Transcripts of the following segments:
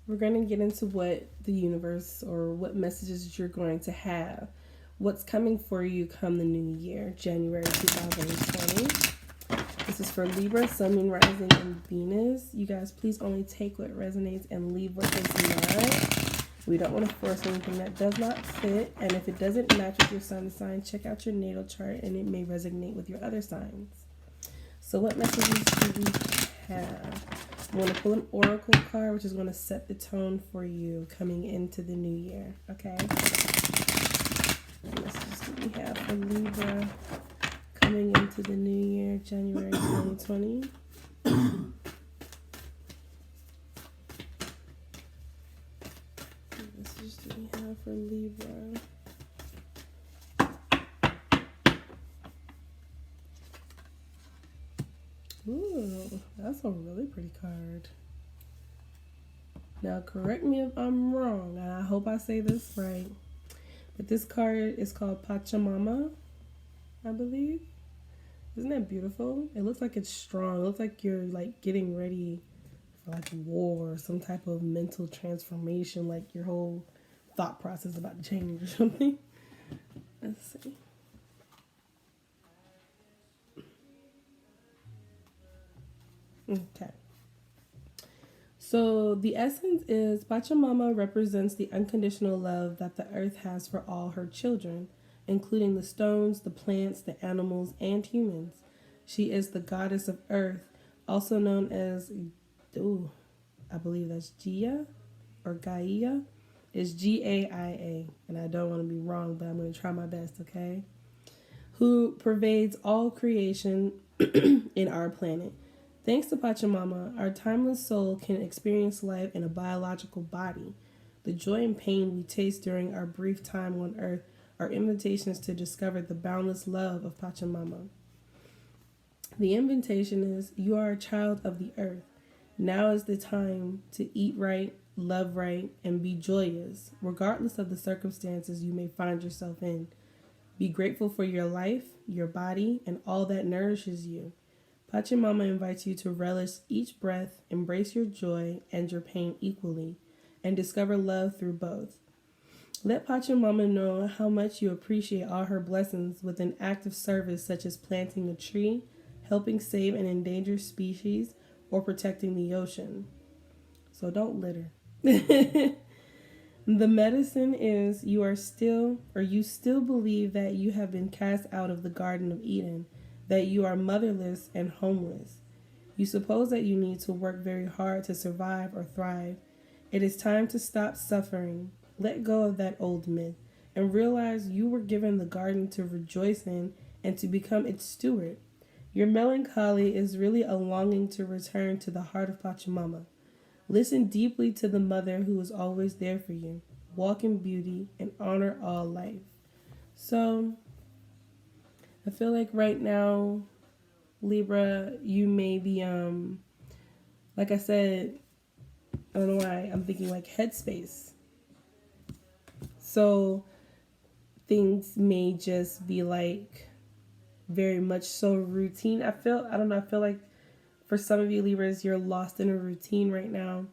we're going to get into what the universe or what messages you're going to have. What's coming for you come the new year, January 2020. This is for Libra, Sun, Moon, Rising, and Venus. You guys, please only take what resonates and leave what does not. We don't want to force anything that does not fit. And if it doesn't match with your sun sign, check out your natal chart and it may resonate with your other signs. So what messages do we have? I'm going to pull an oracle card, which is going to set the tone for you coming into the new year. Okay? What messages do we have for Libra coming into the new year, January 2020? What messages do we have for Libra? Ooh, that's a really pretty card. Now, correct me if I'm wrong, and I hope I say this right, but this card is called Pachamama, I believe. Isn't that beautiful? It looks like it's strong. It looks like you're like getting ready for like war or some type of mental transformation, like your whole thought process about to change or something. Let's see. Okay. So the essence is Pachamama represents the unconditional love that the earth has for all her children, including the stones, the plants, the animals, and humans. She is the goddess of earth, also known as, I believe that's Gaia or Gaia. It's Gaia, and I don't want to be wrong, but I'm going to try my best, okay? Who pervades all creation in our planet. Thanks to Pachamama, our timeless soul can experience life in a biological body. The joy and pain we taste during our brief time on Earth are invitations to discover the boundless love of Pachamama. The invitation is, you are a child of the Earth. Now is the time to eat right, love right, and be joyous, regardless of the circumstances you may find yourself in. Be grateful for your life, your body, and all that nourishes you. Pachamama invites you to relish each breath, embrace your joy and your pain equally, and discover love through both. Let Pachamama know how much you appreciate all her blessings with an act of service such as planting a tree, helping save an endangered species, or protecting the ocean. So don't litter. The medicine is you still believe that you have been cast out of the Garden of Eden, that you are motherless and homeless. You suppose that you need to work very hard to survive or thrive. It is time to stop suffering. Let go of that old myth and realize you were given the garden to rejoice in and to become its steward. Your melancholy is really a longing to return to the heart of Pachamama. Listen deeply to the mother who is always there for you. Walk in beauty and honor all life. So, I feel like right now, Libra, you may be, like I said, I don't know why, I'm thinking like headspace. So, things may just be like very much so routine. I feel like for some of you Libras, you're lost in a routine right now.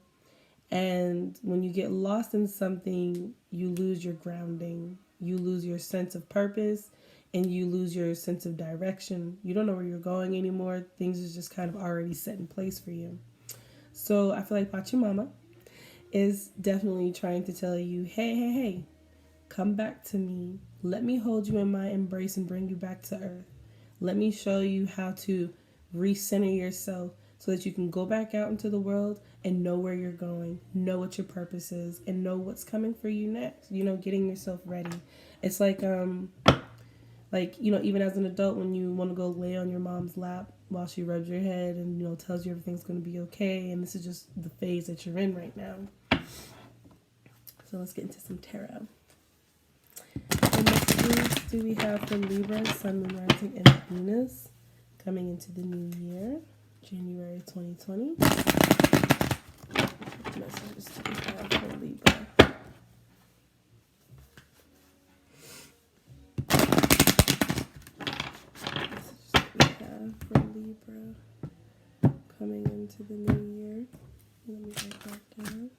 And when you get lost in something, you lose your grounding. You lose your sense of purpose and you lose your sense of direction. You don't know where you're going anymore. Things are just kind of already set in place for you. So I feel like Pachamama is definitely trying to tell you, hey, come back to me. Let me hold you in my embrace and bring you back to earth. Let me show you how to recenter yourself so that you can go back out into the world and know where you're going, know what your purpose is, and know what's coming for you next. You know, getting yourself ready. It's like, even as an adult, when you want to go lay on your mom's lap while she rubs your head and, tells you everything's going to be okay. And this is just the phase that you're in right now. So let's get into some tarot. What messages do we have for Libra, Sun, Moon, Rising, and Venus coming into the new year, January 2020? What messages do we have for Libra? What messages do we have for Libra coming into the new year? Let me write that down.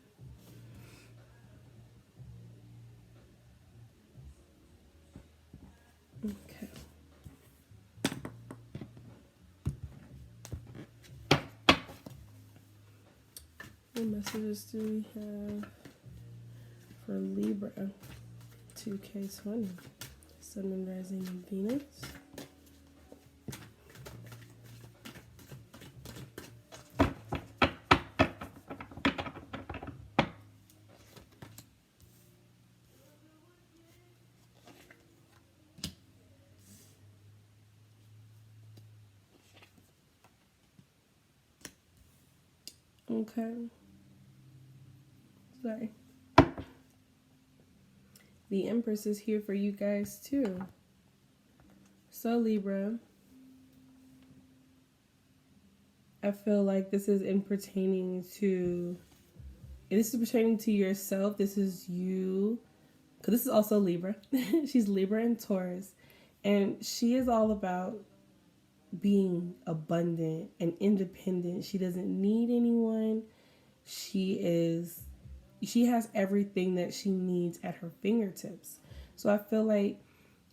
What messages do we have for Libra 2K20? Sun and rising in Venus. Okay. Sorry. The Empress is here for you guys too. So Libra, I feel like this is pertaining to yourself. This is you. Because this is also Libra. She's Libra and Taurus. And she is all about being abundant and independent. She doesn't need anyone. She has everything that she needs at her fingertips. So I feel like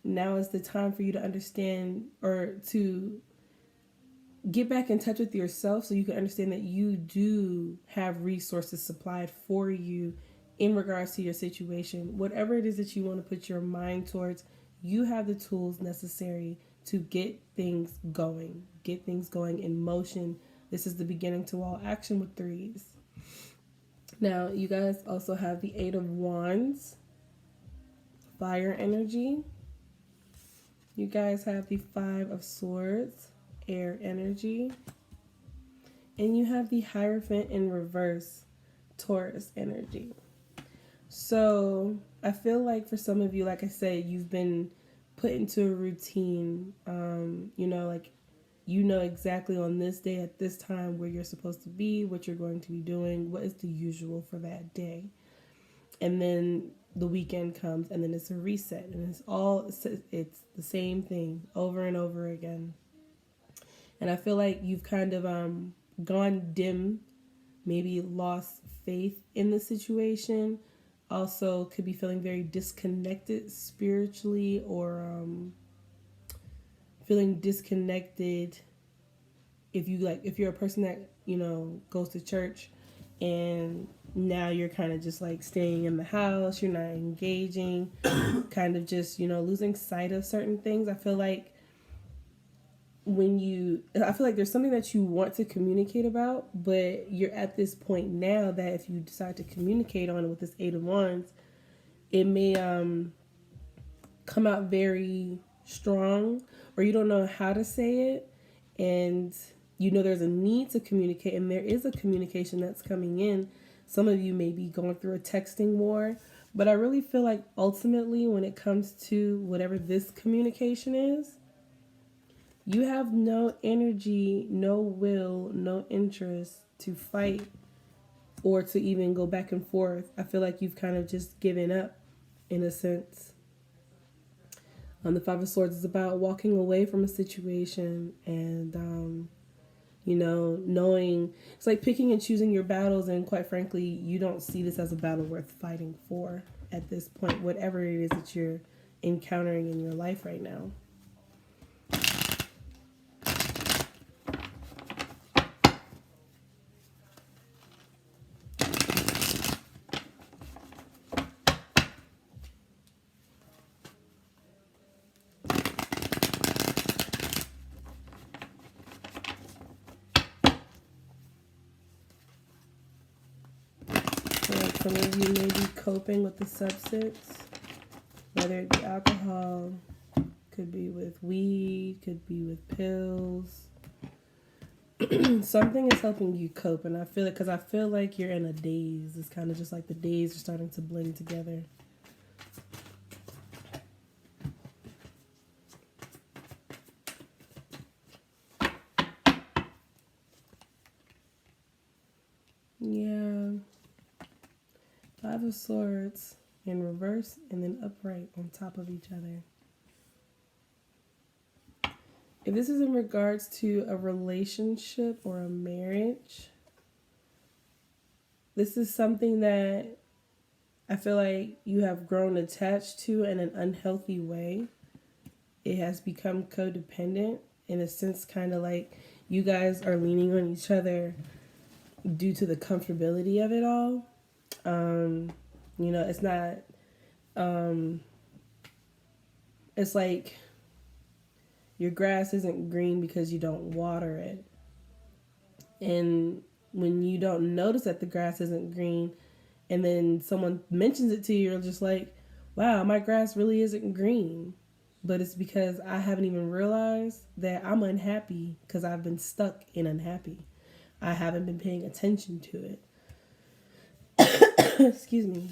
now is the time for you to understand, or to get back in touch with yourself, so you can understand that you do have resources supplied for you in regards to your situation. Whatever it is that you want to put your mind towards, you have the tools necessary to get things going in motion. This is the beginning to all action with threes. Now, you guys also have the Eight of Wands, fire energy. You guys have the Five of Swords, air energy. And you have the Hierophant in reverse, Taurus energy. So I feel like for some of you, like I said, you've been put into a routine. You know exactly on this day at this time where you're supposed to be, what you're going to be doing, what is the usual for that day. And then the weekend comes, and then it's a reset, and it's the same thing over and over again. And I feel like you've kind of gone dim, maybe lost faith in the situation. Also could be feeling very disconnected spiritually, or feeling disconnected if you're a person that goes to church, and now you're kind of just like staying in the house, you're not engaging, kind of just losing sight of certain things. I feel like there's something that you want to communicate about, but you're at this point now that if you decide to communicate on it with this Eight of Wands, it may come out very strong, or you don't know how to say it, and there's a need to communicate, and there is a communication that's coming in. Some of you may be going through a texting war, but I really feel like ultimately when it comes to whatever this communication is, you have no energy, no will, no interest to fight or to even go back and forth. I feel like you've kind of just given up in a sense. The Five of Swords is about walking away from a situation and, knowing it's like picking and choosing your battles. And quite frankly, you don't see this as a battle worth fighting for at this point, whatever it is that you're encountering in your life right now. Some of you may be coping with the substance, whether it be alcohol, could be with weed, could be with pills. Something is helping you cope, and I feel it because I feel like you're in a daze. It's kind of just like the days are starting to blend together. Yeah. Five of Swords in reverse and then upright on top of each other. If this is in regards to a relationship or a marriage, this is something that I feel like you have grown attached to in an unhealthy way. It has become codependent in a sense, kind of like you guys are leaning on each other due to the comfortability of it all. It's not, it's like your grass isn't green because you don't water it. And when you don't notice that the grass isn't green, and then someone mentions it to you, you're just like, wow, my grass really isn't green. But it's because I haven't even realized that I'm unhappy because I've been stuck in unhappy. I haven't been paying attention to it. Excuse me.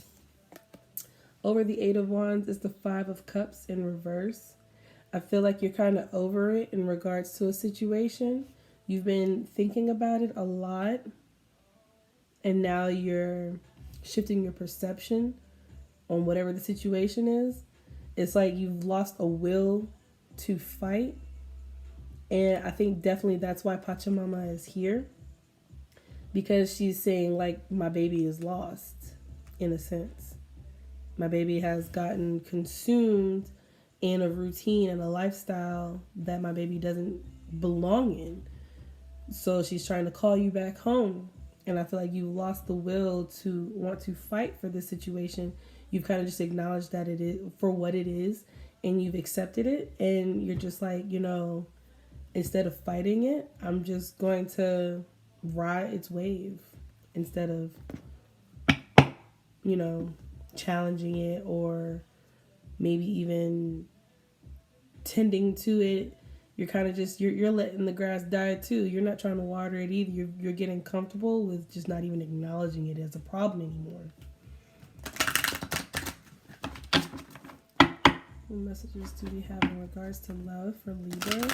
Over the Eight of Wands is the Five of Cups in reverse. I feel like you're kind of over it in regards to a situation. You've been thinking about it a lot, and now you're shifting your perception on whatever the situation is. It's like you've lost a will to fight. And I think definitely that's why Pachamama is here. Because she's saying, like, my baby is lost, in a sense. My baby has gotten consumed in a routine and a lifestyle that my baby doesn't belong in. So she's trying to call you back home. And I feel like you lost the will to want to fight for this situation. You've kind of just acknowledged that it is for what it is, and you've accepted it. And you're just like, instead of fighting it, I'm just going to ride its wave instead of, challenging it or maybe even tending to it. You're kind of just, you're letting the grass die too. You're not trying to water it either. You're getting comfortable with just not even acknowledging it as a problem anymore. What messages do we have in regards to love for Libra?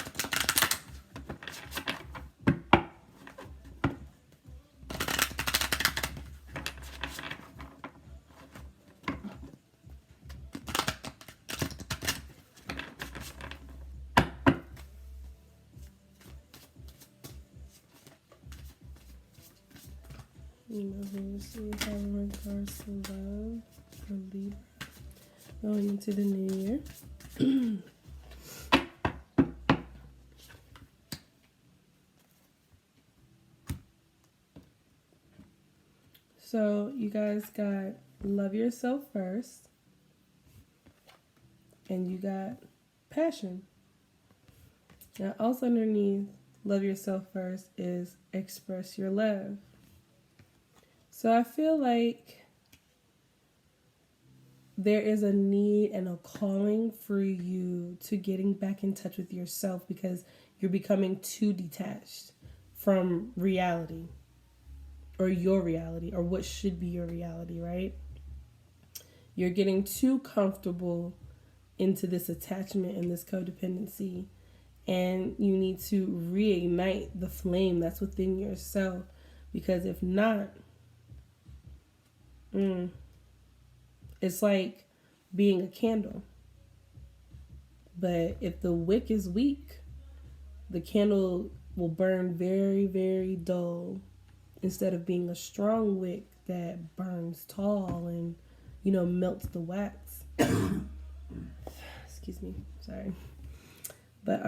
What messages do we have in regards to love for Libra going into the new year? So you guys got love yourself first, and you got passion. Now also underneath love yourself first is express your love. So I feel like there is a need and a calling for you to getting back in touch with yourself because you're becoming too detached from reality. Or your reality, or what should be your reality, right? You're getting too comfortable into this attachment and this codependency, and you need to reignite the flame that's within yourself, because if not, it's like being a candle. But if the wick is weak, the candle will burn very, very dull, instead of being a strong wick that burns tall and, melts the wax. Excuse me. Sorry. But,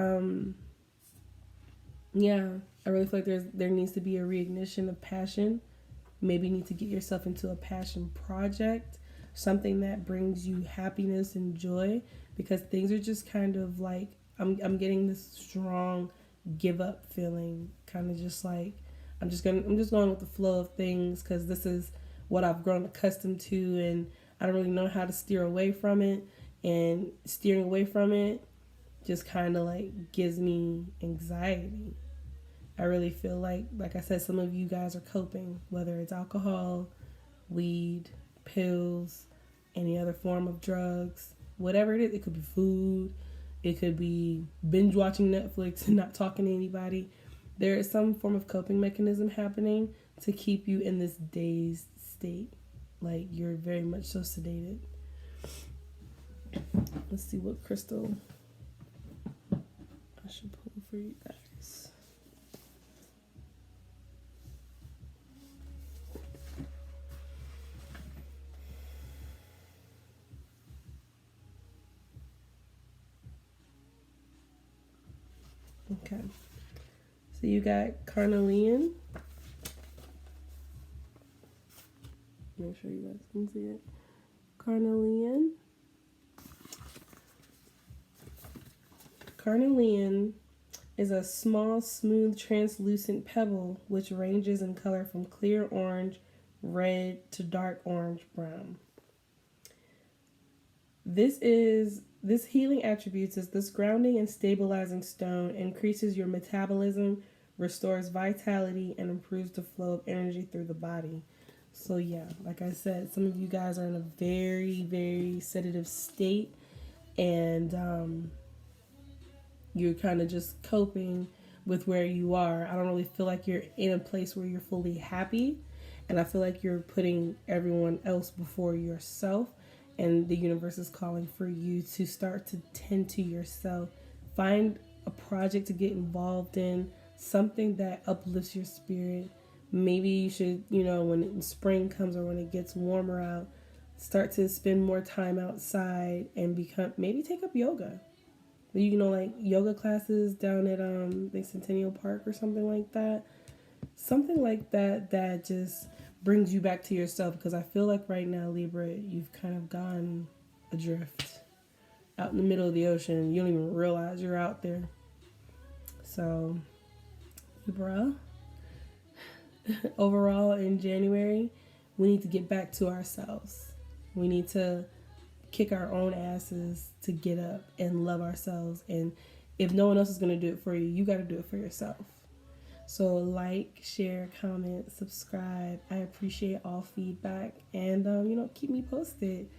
yeah, I really feel like there needs to be a reignition of passion. Maybe you need to get yourself into a passion project, something that brings you happiness and joy, because things are just kind of like, I'm getting this strong give up feeling, kind of just like, I'm just going with the flow of things because this is what I've grown accustomed to, and I don't really know how to steer away from it. And steering away from it just kind of like gives me anxiety. I really feel like I said, some of you guys are coping, whether it's alcohol, weed, pills, any other form of drugs, whatever it is. It could be food, it could be binge watching Netflix and not talking to anybody. There is some form of coping mechanism happening to keep you in this dazed state. Like you're very much so sedated. Let's see what crystal I should pull for you guys. Okay. So you got Carnelian, Make sure you guys can see it. Carnelian. Carnelian is a small, smooth, translucent pebble which ranges in color from clear orange, red to dark orange brown. This healing attributes is this grounding and stabilizing stone increases your metabolism, restores vitality, and improves the flow of energy through the body. So yeah, like I said, some of you guys are in a very, very sedative state, and you're kind of just coping with where you are. I don't really feel like you're in a place where you're fully happy, and I feel like you're putting everyone else before yourself, and the universe is calling for you to start to tend to yourself. Find a project to get involved in, something that uplifts your spirit. Maybe you should, when spring comes or when it gets warmer out, start to spend more time outside and maybe take up yoga. Like yoga classes down at Centennial Park or something like that. Something like that just brings you back to yourself, because I feel like right now, Libra, you've kind of gone adrift out in the middle of the ocean. You don't even realize you're out there. So, Libra, overall in January, we need to get back to ourselves. We need to kick our own asses to get up and love ourselves. And if no one else is going to do it for you, you got to do it for yourself. So like, share, comment, subscribe. I appreciate all feedback, and keep me posted.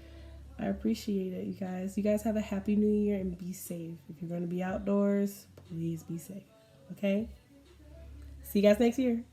I appreciate it, you guys. You guys have a happy new year and be safe. If you're going to be outdoors, please be safe. Okay? See you guys next year.